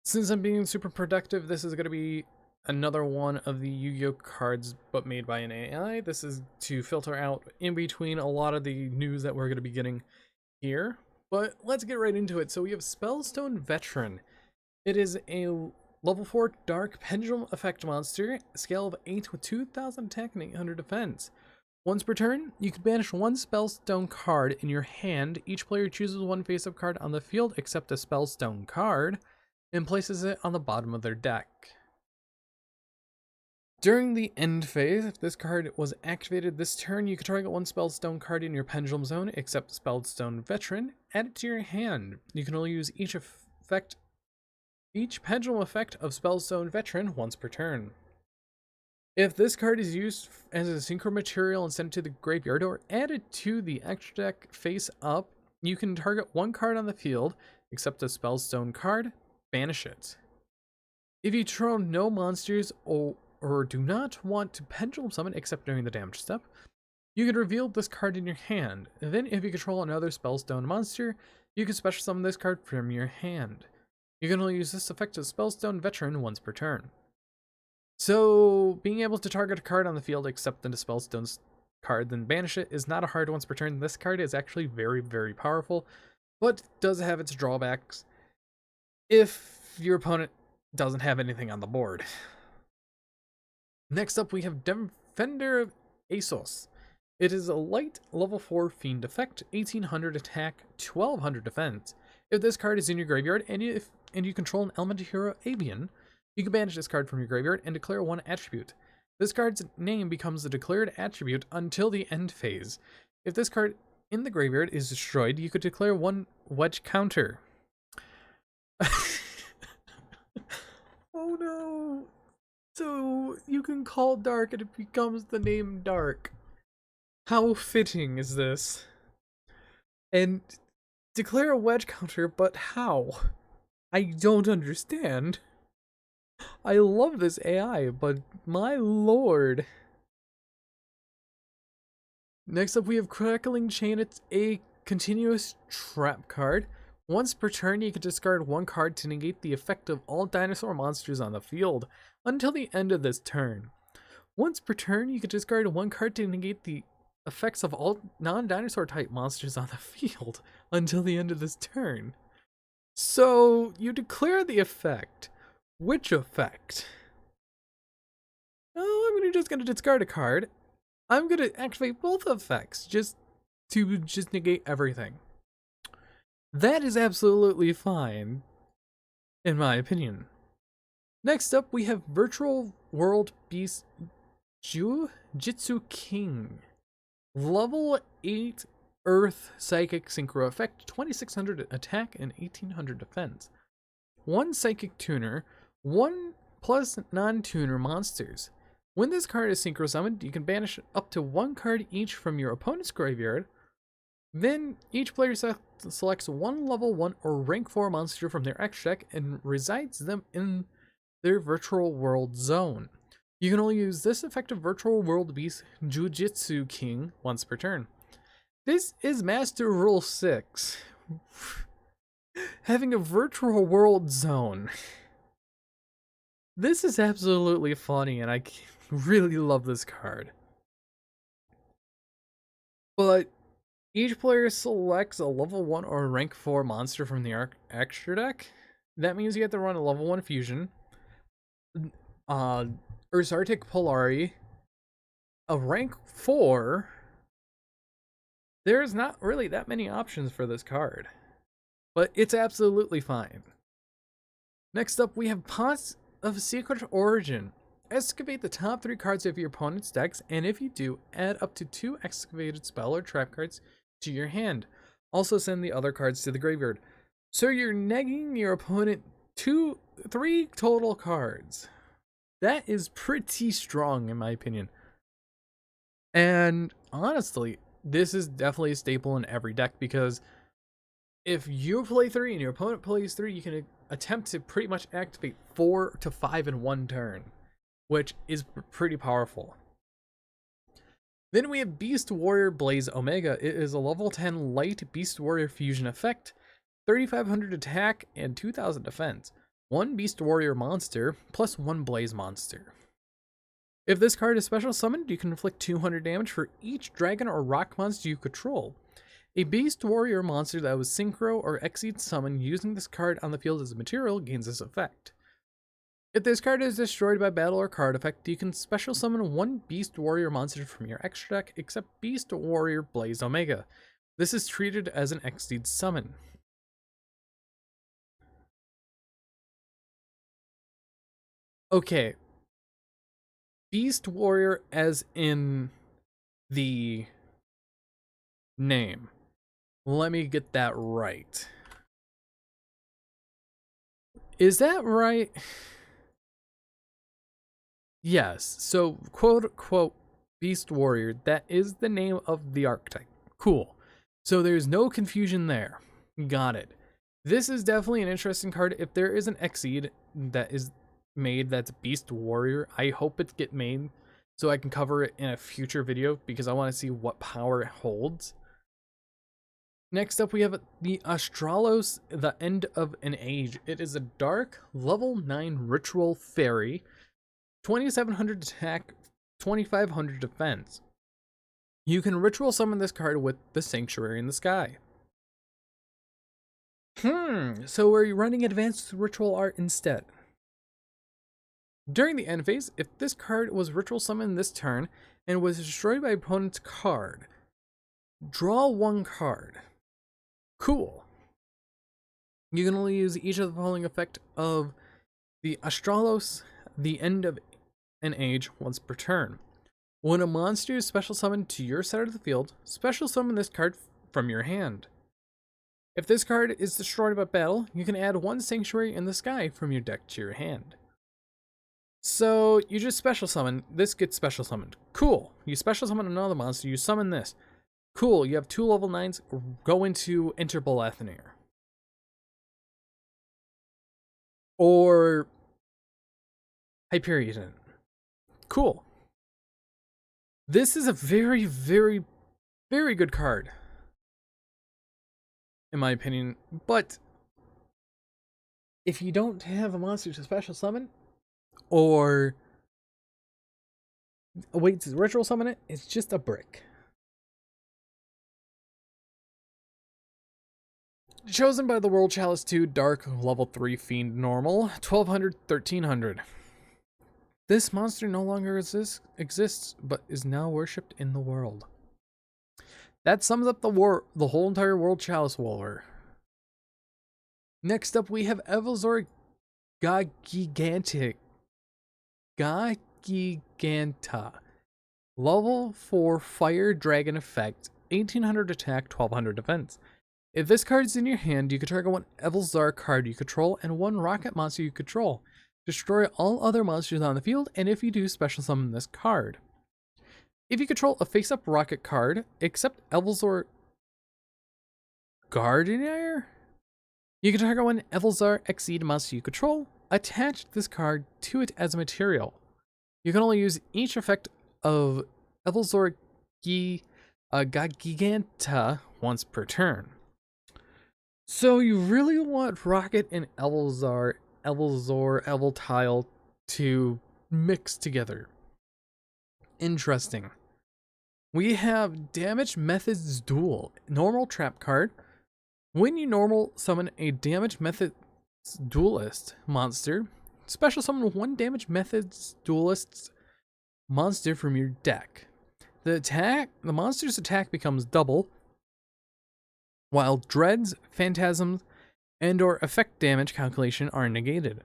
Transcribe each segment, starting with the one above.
Since I'm being super productive, this is going to be another one of the Yu-Gi-Oh cards, but made by an AI. This is to filter out in between a lot of the news that we're going to be getting here. But let's get right into it. So we have SPELLSTONE Veteran. It is a level 4 Dark Pendulum Effect monster, scale of 8 with 2000 attack and 800 defense. Once per turn, you can banish one Spellstone card in your hand. Each player chooses one face-up card on the field except a Spellstone card, and places it on the bottom of their deck. During the end phase, if this card was activated this turn, you can target one Spellstone card in your Pendulum Zone except Spellstone Veteran, add it to your hand. You can only use each Pendulum effect of Spellstone Veteran once per turn. If this card is used as a synchro material and sent to the graveyard or added to the extra deck face up, you can target one card on the field except a Spellstone card, banish it. If you control no monsters or do not want to pendulum summon except during the damage step, you can reveal this card in your hand. And then if you control another Spellstone monster, you can special summon this card from your hand. You can only use this effect as Spellstone Veteran once per turn. So being able to target a card on the field except the Spellstone's card, then banish it, is not a hard once per turn. This card is actually very, very powerful, but does have its drawbacks if your opponent doesn't have anything on the board. Next up, we have Defender of Asos. It is a light level 4 fiend effect, 1800 attack, 1200 defense. If this card is in your graveyard and you control an elemental hero avian, you can banish this card from your graveyard and declare one attribute. This card's name becomes the declared attribute until the end phase. If this card in the graveyard is destroyed, you could declare one wedge counter. Oh no! So you can call Dark and it becomes the name Dark. How fitting is this? And declare a wedge counter, but how? I don't understand. I love this AI, but my lord. Next up, we have Crackling Chain. It's a continuous trap card. Once per turn, you can discard one card to negate the effect of all dinosaur monsters on the field until the end of this turn. Once per turn, you can discard one card to negate the effects of all non-dinosaur type monsters on the field until the end of this turn. So, you declare the effect. Which effect? Oh, I'm just gonna discard a card. I'm gonna activate both effects just to negate everything. That is absolutely fine, in my opinion. Next up, we have Virtual World Beast Jitsu King. Level 8 Earth Psychic Synchro Effect, 2600 attack and 1800 defense. One Psychic Tuner, 1 plus non-tuner monsters. When this card is synchro summoned, you can banish up to one card each from your opponent's graveyard. Then each player selects one level 1 or rank 4 monster from their extra deck and resides them in their virtual world zone. You can only use this effective Virtual World Beast Jujitsu King once per turn. This is Master Rule 6. Having a virtual world zone. This is absolutely funny, and I really love this card. But each player selects a level 1 or rank 4 monster from the extra deck. That means you have to run a level 1 fusion, Ursartic Polari, a rank 4. There's not really that many options for this card, but it's absolutely fine. Next up, we have Pots of Secret Origin. Excavate the top 3 cards of your opponent's decks, and if you do, add up to 2 excavated spell or trap cards to your hand. Also send the other cards to the graveyard. So you're negging your opponent 3 total cards. That is pretty strong in my opinion. And honestly, this is definitely a staple in every deck, because if you play 3 and your opponent plays 3, you can attempt to pretty much activate 4 to 5 in one turn, which is pretty powerful. Then we have Beast Warrior Blaze Omega. It is a level 10 light Beast Warrior fusion effect, 3500 attack and 2000 defense. 1 Beast Warrior monster plus 1 Blaze monster. If this card is special summoned, you can inflict 200 damage for each dragon or rock monster you control. A Beast Warrior monster that was Synchro or Exceed summoned using this card on the field as a material gains this effect. If this card is destroyed by battle or card effect, you can special summon 1 Beast Warrior monster from your extra deck except Beast Warrior Blaze Omega. This is treated as an Exceed summon. Okay. Beast Warrior as in the name. Let me get that right. Is that right? Yes. So, quote unquote, Beast Warrior, that is the name of the archetype. Cool. So there's no confusion there. Got it. This is definitely an interesting card. If there is an Exceed that is made that's Beast Warrior, I hope it get made so I can cover it in a future video because I want to see what power it holds. Next up we have the Astralos, the End of an Age. It is a dark level 9 ritual fairy, 2700 attack, 2500 defense. You can ritual summon this card with the Sanctuary in the Sky. So we're running advanced ritual art instead. During the end phase, if this card was ritual summoned this turn and was destroyed by opponent's card, draw 1 card. Cool. You can only use each of the following effect of the Astralos, the End of an Age, once per turn. When a monster is special summoned to your side of the field, special summon this card from your hand. If this card is destroyed by battle, you can add 1 Sanctuary in the Sky from your deck to your hand. So you just special summon, this gets special summoned. Cool. You special summon another monster, you summon this. Cool, you have 2 level 9s, go into Interbolethner. Or Hyperion. Cool. This is a very, very, very good card, in my opinion. But if you don't have a monster to special summon, or wait to ritual summon it, it's just a brick. Chosen by the World Chalice 2 Dark Level 3 Fiend Normal, 1200, 1300. This monster no longer exists, but is now worshipped in the world. That sums up the whole entire World Chalice lore. Next up we have EVOLZAR GAGIGANTA. Level 4 Fire Dragon effect, 1800 attack, 1200 defense. If this card is in your hand, you can target 1 EVOLZAR card you control and 1 rocket monster you control. Destroy all other monsters on the field, and if you do, special summon this card. If you control a face-up rocket card, except EVOLZAR Gardener, you can target 1 EVOLZAR Exceed monster you control, attach this card to it as a material. You can only use each effect of EVOLZAR GAGIGANTA once per turn. So you really want Rocket and EVOLZAR, Evoltile to mix together. Interesting. We have Damage Methods Duel, normal trap card. When you normal summon a Damage Methods Duelist monster, special summon 1 Damage Methods Duelist monster from your deck. The monster's attack becomes double, while dreads, phantasms, and or effect damage calculation are negated.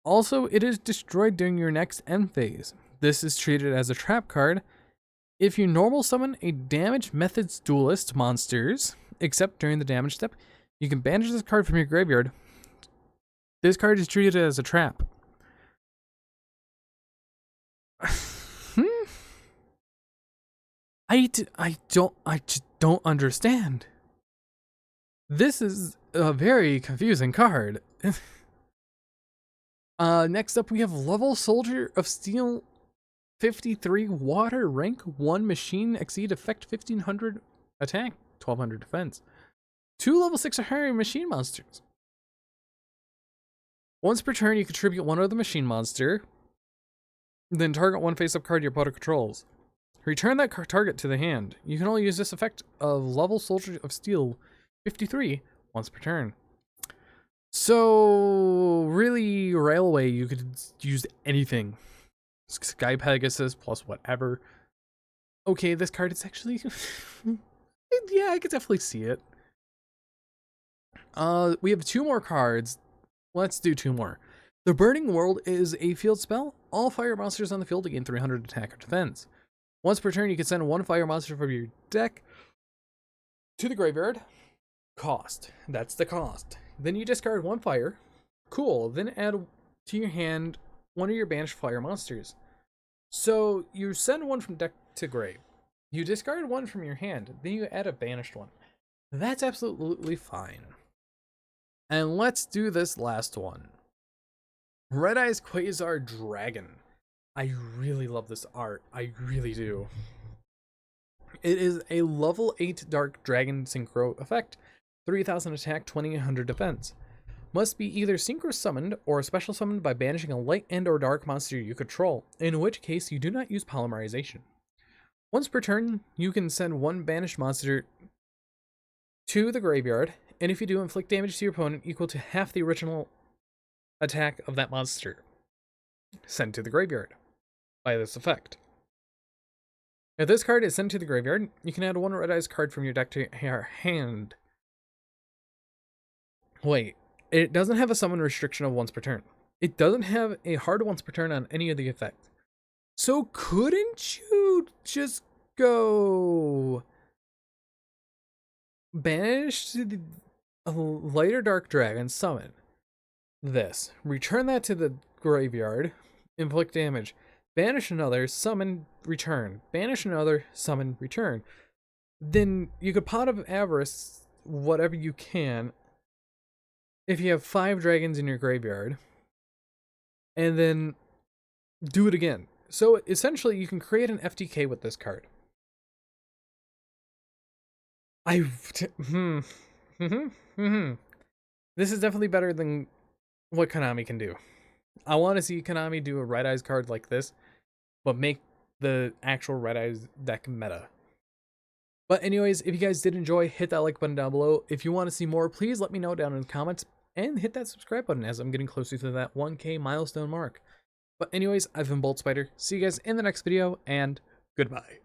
Also, it is destroyed during your next end phase. This is treated as a trap card. If you normal summon a Damage Methods Duelist monsters, except during the damage step, you can banish this card from your graveyard. This card is treated as a trap. I just don't understand. This is a very confusing card. Next up we have Level Soldier of Steel 53 Water Rank 1 Machine Exceed Effect 1500 Attack, 1200 Defense. 2 level 6 or higher machine monsters. Once per turn, you contribute one other machine monster. Then target one face-up card your opponent controls. Return that target to the hand. You can only use this effect of level Soldier of Steel 53 once per turn. So, really, Railway, you could use anything. Sky Pegasus plus whatever. Okay, this card is actually... yeah, I could definitely see it. We have 2 more cards. Let's do 2 more. The Burning World is a field spell. All fire monsters on the field gain 300 attack or defense. Once per turn, you can send 1 fire monster from your deck to the graveyard. Cost. That's the cost. Then you discard 1 fire. Cool. Then add to your hand one of your banished fire monsters. So you send 1 from deck to grave. You discard 1 from your hand. Then you add a banished one. That's absolutely fine. And let's do this last one. Red Eyes Quasar Dragon. I really love this art. I really do. It is a level 8 Dark Dragon Synchro effect. 3000 attack, 2800 defense. Must be either synchro summoned or special summoned by banishing a light and or dark monster you control, in which case you do not use polymerization. Once per turn, you can send 1 banished monster to the graveyard, and if you do, inflict damage to your opponent equal to half the original attack of that monster sent to the graveyard by this effect. If this card is sent to the graveyard, you can add 1 Red Eyes card from your deck to your hand. Wait, it doesn't have a summon restriction of once per turn. It doesn't have a hard once per turn on any of the effects. So couldn't you just go banish a lighter dark dragon, summon this, return that to the graveyard, inflict damage, banish another, summon, return, banish another, summon, return. Then you could Pot of Avarice whatever you can if you have 5 dragons in your graveyard, and then do it again. So essentially you can create an FTK with this card. This is definitely better than what Konami can do. I want to see Konami do a Red Eyes card like this, but make the actual Red Eyes deck meta. But anyways, if you guys did enjoy, hit that like button down below. If you want to see more, please let me know down in the comments, and hit that subscribe button as I'm getting closer to that 1K milestone mark. But anyways, I've been Bolt Spider. See you guys in the next video, and goodbye.